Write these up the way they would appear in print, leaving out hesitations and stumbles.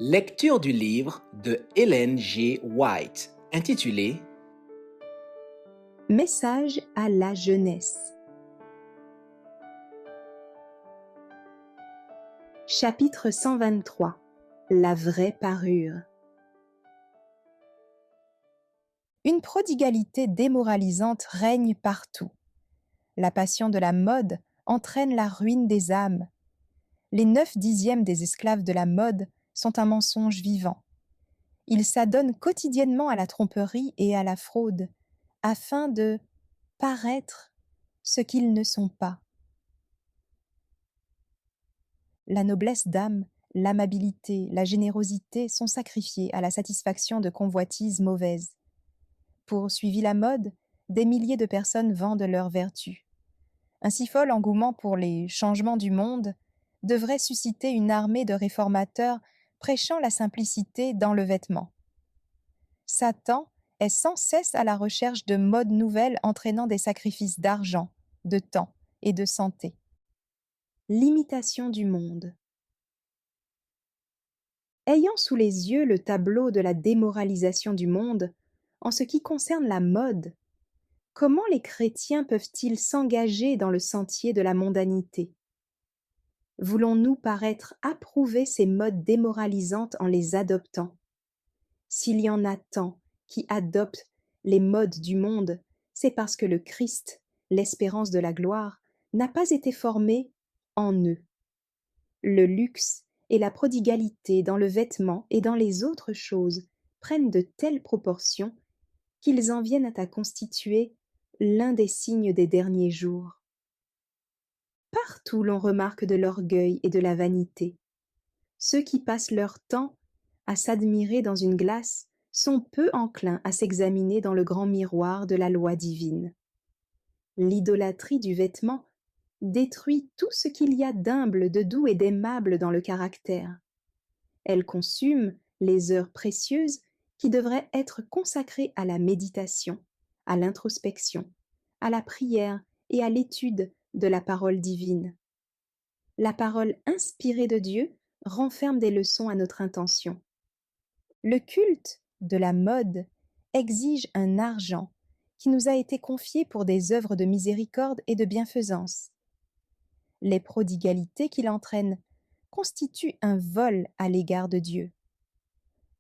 Lecture du livre de Ellen G. White, intitulé Message à la jeunesse. Chapitre 123. La vraie parure. Une prodigalité démoralisante règne partout. La passion de la mode entraîne la ruine des âmes. Les 9/10 des esclaves de la mode sont un mensonge vivant. Ils s'adonnent quotidiennement à la tromperie et à la fraude, afin de paraître ce qu'ils ne sont pas. La noblesse d'âme, l'amabilité, la générosité sont sacrifiées à la satisfaction de convoitises mauvaises. Pour suivre la mode, des milliers de personnes vendent leurs vertus. Un si fol engouement pour les changements du monde devrait susciter une armée de réformateurs prêchant la simplicité dans le vêtement. Satan est sans cesse à la recherche de modes nouvelles entraînant des sacrifices d'argent, de temps et de santé. L'imitation du monde. Ayant sous les yeux le tableau de la démoralisation du monde, en ce qui concerne la mode, comment les chrétiens peuvent-ils s'engager dans le sentier de la mondanité? Voulons-nous paraître approuver ces modes démoralisantes en les adoptant? S'il y en a tant qui adoptent les modes du monde, c'est parce que le Christ, l'espérance de la gloire, n'a pas été formé en eux. Le luxe et la prodigalité dans le vêtement et dans les autres choses prennent de telles proportions qu'ils en viennent à constituer l'un des signes des derniers jours. Partout l'on remarque de l'orgueil et de la vanité. Ceux qui passent leur temps à s'admirer dans une glace sont peu enclins à s'examiner dans le grand miroir de la loi divine. L'idolâtrie du vêtement détruit tout ce qu'il y a d'humble, de doux et d'aimable dans le caractère. Elle consume les heures précieuses qui devraient être consacrées à la méditation, à l'introspection, à la prière et à l'étude de la parole divine. La parole inspirée de Dieu renferme des leçons à notre intention. Le culte de la mode exige un argent qui nous a été confié pour des œuvres de miséricorde et de bienfaisance. Les prodigalités qu'il entraîne constituent un vol à l'égard de Dieu.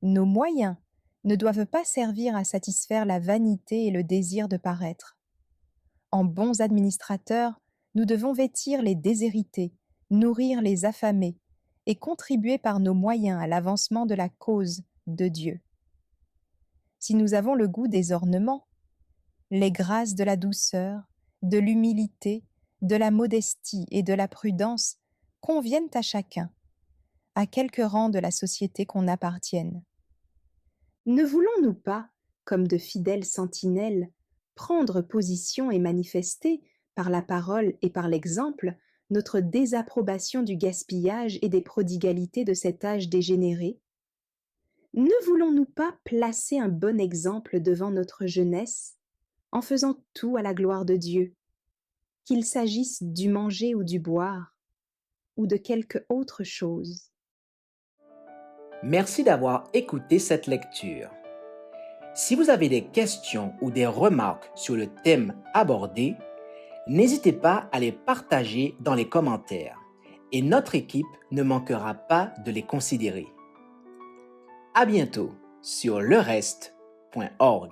Nos moyens ne doivent pas servir à satisfaire la vanité et le désir de paraître. En bons administrateurs, nous devons vêtir les déshérités, nourrir les affamés et contribuer par nos moyens à l'avancement de la cause de Dieu. Si nous avons le goût des ornements, les grâces de la douceur, de l'humilité, de la modestie et de la prudence conviennent à chacun, à quelque rang de la société qu'on appartienne. Ne voulons-nous pas, comme de fidèles sentinelles, prendre position et manifester, par la parole et par l'exemple, notre désapprobation du gaspillage et des prodigalités de cet âge dégénéré? Ne voulons-nous pas placer un bon exemple devant notre jeunesse, en faisant tout à la gloire de Dieu, qu'il s'agisse du manger ou du boire, ou de quelque autre chose? Merci d'avoir écouté cette lecture. Si vous avez des questions ou des remarques sur le thème abordé, n'hésitez pas à les partager dans les commentaires et notre équipe ne manquera pas de les considérer. À bientôt sur lereste.org.